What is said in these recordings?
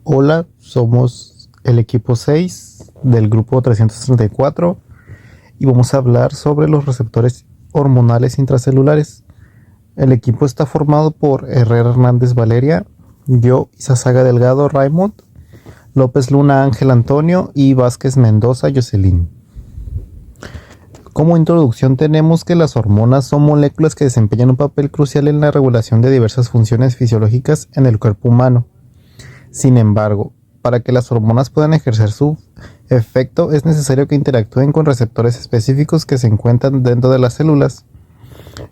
Hola, somos el equipo 6 del grupo 334 y vamos a hablar sobre los receptores hormonales intracelulares. El equipo está formado por Herrera Hernández Valeria, yo, Isasaga Delgado Raymond, López Luna Ángel Antonio y Vázquez Mendoza Jocelyn. Como introducción tenemos que las hormonas son moléculas que desempeñan un papel crucial en la regulación de diversas funciones fisiológicas en el cuerpo humano. Sin embargo, para que las hormonas puedan ejercer su efecto es necesario que interactúen con receptores específicos que se encuentran dentro de las células.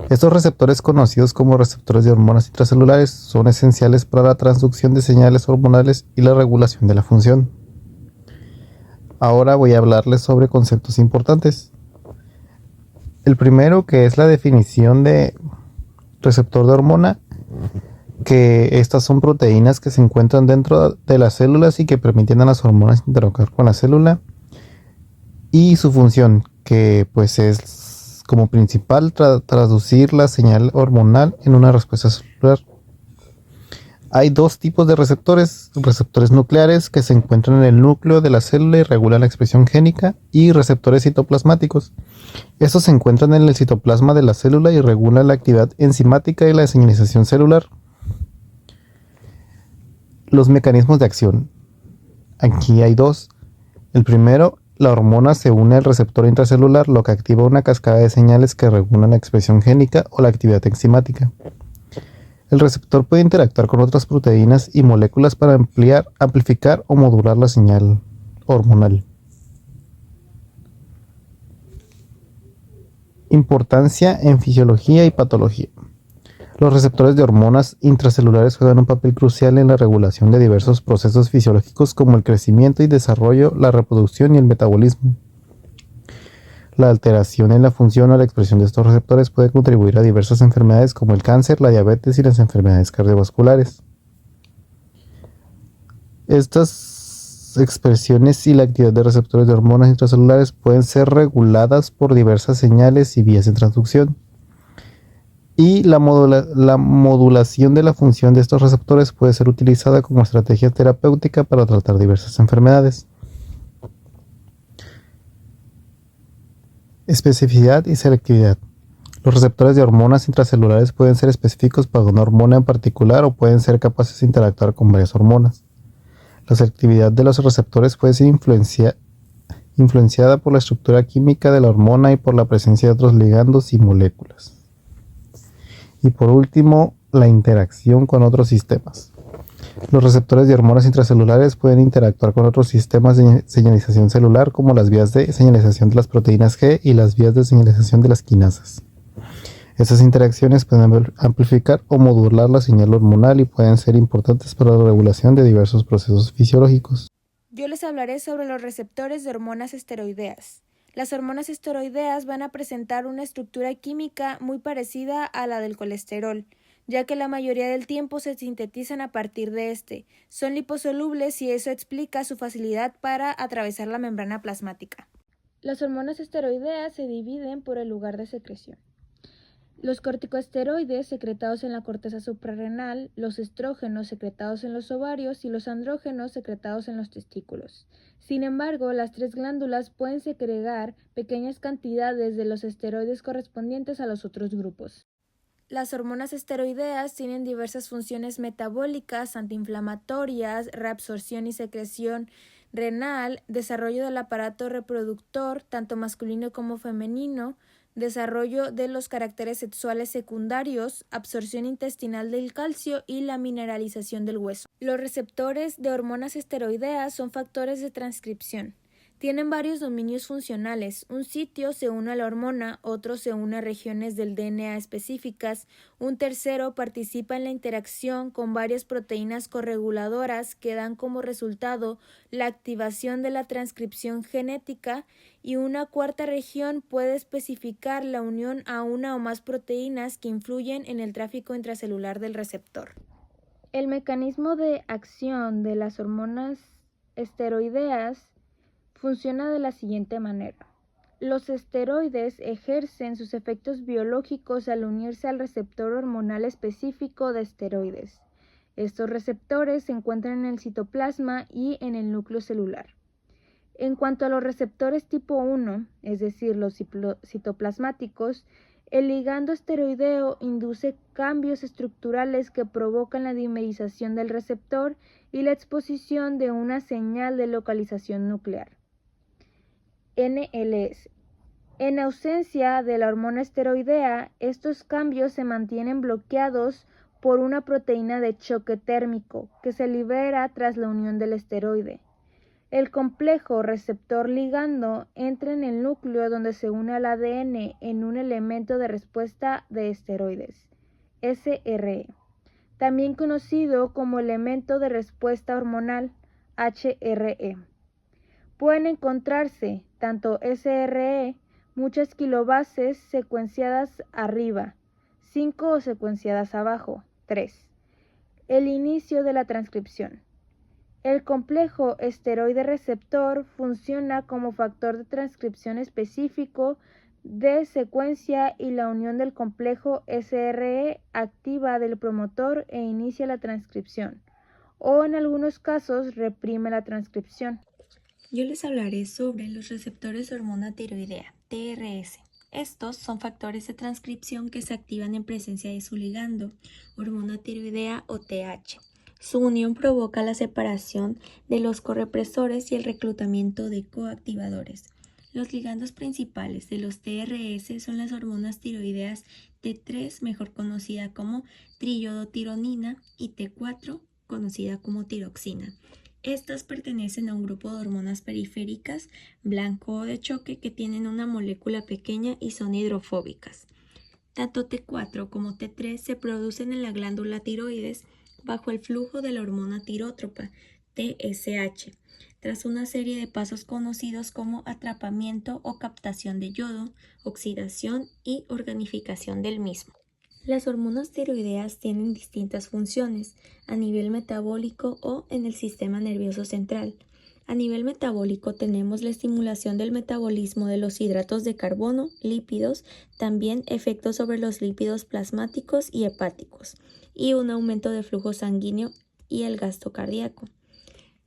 Estos receptores, conocidos como receptores de hormonas intracelulares, son esenciales para la transducción de señales hormonales y la regulación de la función. Ahora voy a hablarles sobre conceptos importantes. El primero, que es la definición de receptor de hormona, que estas son proteínas que se encuentran dentro de las células y que permiten a las hormonas interactuar con la célula, y su función, que pues es como principal traducir la señal hormonal en una respuesta celular. Hay dos tipos de receptores: receptores nucleares, que se encuentran en el núcleo de la célula y regulan la expresión génica, y receptores citoplasmáticos. Estos se encuentran en el citoplasma de la célula y regulan la actividad enzimática y la señalización celular. Los mecanismos de acción. Aquí hay dos. El primero, la hormona se une al receptor intracelular, lo que activa una cascada de señales que regulan la expresión génica o la actividad enzimática. El receptor puede interactuar con otras proteínas y moléculas para amplificar o modular la señal hormonal. Importancia en fisiología y patología. Los receptores de hormonas intracelulares juegan un papel crucial en la regulación de diversos procesos fisiológicos como el crecimiento y desarrollo, la reproducción y el metabolismo. La alteración en la función o la expresión de estos receptores puede contribuir a diversas enfermedades como el cáncer, la diabetes y las enfermedades cardiovasculares. Estas expresiones y la actividad de receptores de hormonas intracelulares pueden ser reguladas por diversas señales y vías de transducción. Y la modulación de la función de estos receptores puede ser utilizada como estrategia terapéutica para tratar diversas enfermedades. Especificidad y selectividad. Los receptores de hormonas intracelulares pueden ser específicos para una hormona en particular o pueden ser capaces de interactuar con varias hormonas. La selectividad de los receptores puede ser influenciada por la estructura química de la hormona y por la presencia de otros ligandos y moléculas. Y por último, la interacción con otros sistemas. Los receptores de hormonas intracelulares pueden interactuar con otros sistemas de señalización celular, como las vías de señalización de las proteínas G y las vías de señalización de las quinasas. Estas interacciones pueden amplificar o modular la señal hormonal y pueden ser importantes para la regulación de diversos procesos fisiológicos. Yo les hablaré sobre los receptores de hormonas esteroideas. Las hormonas esteroideas van a presentar una estructura química muy parecida a la del colesterol, ya que la mayoría del tiempo se sintetizan a partir de este. Son liposolubles y eso explica su facilidad para atravesar la membrana plasmática. Las hormonas esteroideas se dividen por el lugar de secreción. Los corticosteroides secretados en la corteza suprarrenal, los estrógenos secretados en los ovarios y los andrógenos secretados en los testículos. Sin embargo, las tres glándulas pueden segregar pequeñas cantidades de los esteroides correspondientes a los otros grupos. Las hormonas esteroideas tienen diversas funciones metabólicas, antiinflamatorias, reabsorción y secreción renal, desarrollo del aparato reproductor, tanto masculino como femenino, desarrollo de los caracteres sexuales secundarios, absorción intestinal del calcio y la mineralización del hueso. Los receptores de hormonas esteroideas son factores de transcripción. Tienen varios dominios funcionales. Un sitio se une a la hormona, otro se une a regiones del DNA específicas, un tercero participa en la interacción con varias proteínas correguladoras que dan como resultado la activación de la transcripción genética, y una cuarta región puede especificar la unión a una o más proteínas que influyen en el tráfico intracelular del receptor. El mecanismo de acción de las hormonas esteroideas funciona de la siguiente manera. Los esteroides ejercen sus efectos biológicos al unirse al receptor hormonal específico de esteroides. Estos receptores se encuentran en el citoplasma y en el núcleo celular. En cuanto a los receptores tipo 1, es decir, los citoplasmáticos, el ligando esteroideo induce cambios estructurales que provocan la dimerización del receptor y la exposición de una señal de localización nuclear, NLS. En ausencia de la hormona esteroidea, estos cambios se mantienen bloqueados por una proteína de choque térmico que se libera tras la unión del esteroide. El complejo receptor-ligando entra en el núcleo donde se une al ADN en un elemento de respuesta de esteroides, SRE, también conocido como elemento de respuesta hormonal, HRE. Pueden encontrarse tanto SRE, muchas kilobases secuenciadas arriba, 5 o secuenciadas abajo, 3. El inicio de la transcripción. El complejo esteroide receptor funciona como factor de transcripción específico de secuencia y la unión del complejo SRE activa del promotor e inicia la transcripción, o en algunos casos reprime la transcripción. Yo les hablaré sobre los receptores de hormona tiroidea, TRS. Estos son factores de transcripción que se activan en presencia de su ligando, hormona tiroidea o TH. Su unión provoca la separación de los correpresores y el reclutamiento de coactivadores. Los ligandos principales de los TRS son las hormonas tiroideas T3, mejor conocida como triiodotironina, y T4, conocida como tiroxina. Estas pertenecen a un grupo de hormonas periféricas, blanco o de choque, que tienen una molécula pequeña y son hidrofóbicas. Tanto T4 como T3 se producen en la glándula tiroides bajo el flujo de la hormona tirótropa, TSH, tras una serie de pasos conocidos como atrapamiento o captación de yodo, oxidación y organificación del mismo. Las hormonas tiroideas tienen distintas funciones a nivel metabólico o en el sistema nervioso central. A nivel metabólico tenemos la estimulación del metabolismo de los hidratos de carbono, lípidos, también efectos sobre los lípidos plasmáticos y hepáticos, y un aumento de flujo sanguíneo y el gasto cardíaco.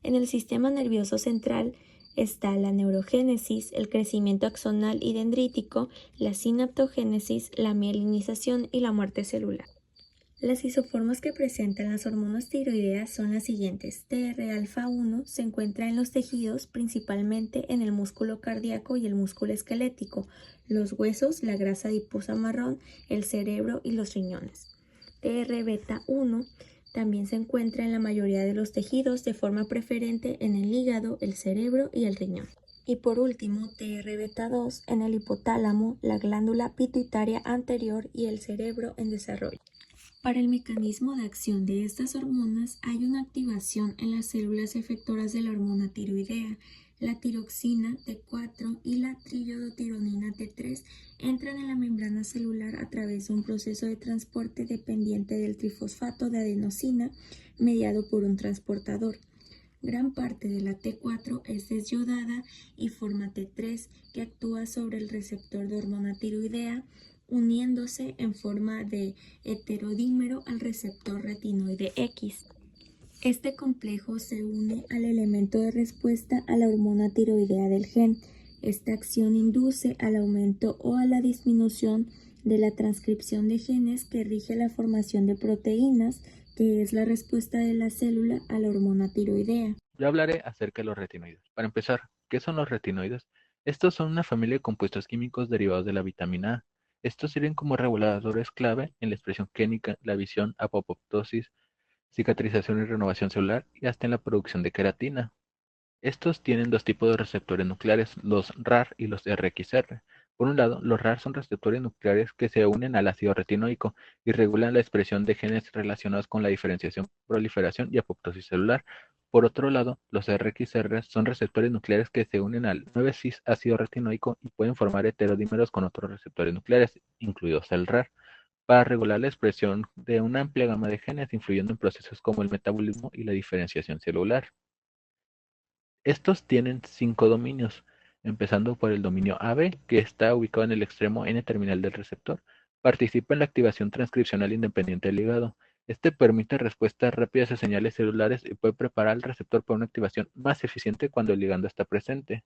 En el sistema nervioso central está la neurogénesis, el crecimiento axonal y dendrítico, la sinaptogénesis, la mielinización y la muerte celular. Las isoformas que presentan las hormonas tiroideas son las siguientes. TR-alfa-1 se encuentra en los tejidos, principalmente en el músculo cardíaco y el músculo esquelético, los huesos, la grasa adiposa marrón, el cerebro y los riñones. TR-beta-1 también se encuentra en la mayoría de los tejidos, de forma preferente en el hígado, el cerebro y el riñón. Y por último, TR-beta-2 en el hipotálamo, la glándula pituitaria anterior y el cerebro en desarrollo. Para el mecanismo de acción de estas hormonas hay una activación en las células efectoras de la hormona tiroidea. La tiroxina T4 y la triiodotironina T3 entran en la membrana celular a través de un proceso de transporte dependiente del trifosfato de adenosina mediado por un transportador. Gran parte de la T4 es desyodada y forma T3, que actúa sobre el receptor de hormona tiroidea, uniéndose en forma de heterodímero al receptor retinoide X. Este complejo se une al elemento de respuesta a la hormona tiroidea del gen. Esta acción induce al aumento o a la disminución de la transcripción de genes que rige la formación de proteínas, que es la respuesta de la célula a la hormona tiroidea. Yo hablaré acerca de los retinoides. Para empezar, ¿qué son los retinoides? Estos son una familia de compuestos químicos derivados de la vitamina A. Estos sirven como reguladores clave en la expresión génica, la visión, apoptosis, cicatrización y renovación celular y hasta en la producción de queratina. Estos tienen dos tipos de receptores nucleares, los RAR y los RXR. Por un lado, los RAR son receptores nucleares que se unen al ácido retinoico y regulan la expresión de genes relacionados con la diferenciación, proliferación y apoptosis celular. Por otro lado, los RXR son receptores nucleares que se unen al 9-cis ácido retinoico y pueden formar heterodímeros con otros receptores nucleares, incluidos el RAR, para regular la expresión de una amplia gama de genes, influyendo en procesos como el metabolismo y la diferenciación celular. Estos tienen 5 dominios, empezando por el dominio AB, que está ubicado en el extremo N-terminal del receptor. Participa en la activación transcripcional independiente del ligado. Este permite respuestas rápidas a señales celulares y puede preparar al receptor para una activación más eficiente cuando el ligando está presente.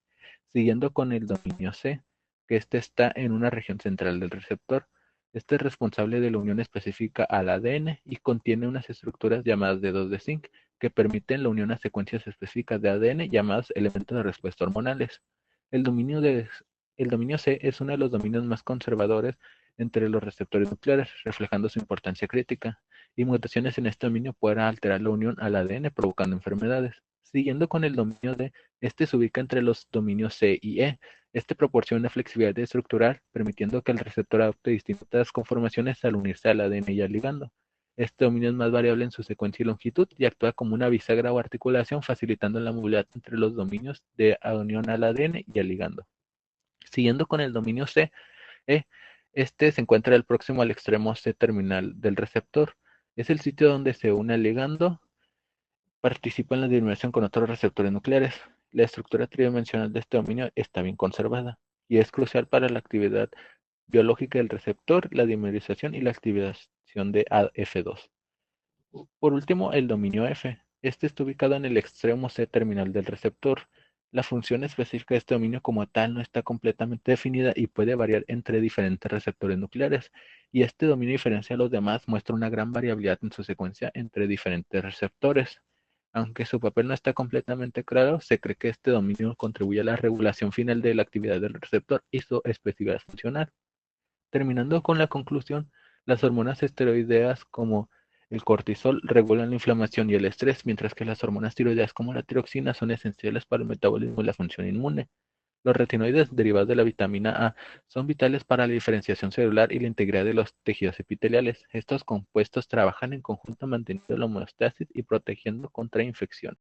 Siguiendo con el dominio C, que este está en una región central del receptor. Este es responsable de la unión específica al ADN y contiene unas estructuras llamadas dedos de zinc que permiten la unión a secuencias específicas de ADN llamadas elementos de respuesta hormonales. El dominio, de, el dominio C es uno de los dominios más conservadores entre los receptores nucleares, reflejando su importancia crítica, y mutaciones en este dominio pueden alterar la unión al ADN provocando enfermedades. Siguiendo con el dominio D, este se ubica entre los dominios C y E. Este proporciona flexibilidad estructural, permitiendo que el receptor adopte distintas conformaciones al unirse al ADN y al ligando. Este dominio es más variable en su secuencia y longitud y actúa como una bisagra o articulación, facilitando la movilidad entre los dominios de unión al ADN y al ligando. Siguiendo con el dominio C, E, este se encuentra el próximo al extremo C terminal del receptor. Es el sitio donde se une el ligando, participa en la dimerización con otros receptores nucleares. La estructura tridimensional de este dominio está bien conservada y es crucial para la actividad biológica del receptor, la dimerización y la activación de AF2. Por último, el dominio F. Este está ubicado en el extremo C terminal del receptor. La función específica de este dominio como tal no está completamente definida y puede variar entre diferentes receptores nucleares, y este dominio, a diferencia de los demás, muestra una gran variabilidad en su secuencia entre diferentes receptores. Aunque su papel no está completamente claro, se cree que este dominio contribuye a la regulación final de la actividad del receptor y su especificidad funcional. Terminando con la conclusión, las hormonas esteroideas como el cortisol regulan la inflamación y el estrés, mientras que las hormonas tiroideas como la tiroxina son esenciales para el metabolismo y la función inmune. Los retinoides derivados de la vitamina A son vitales para la diferenciación celular y la integridad de los tejidos epiteliales. Estos compuestos trabajan en conjunto manteniendo la homeostasis y protegiendo contra infección.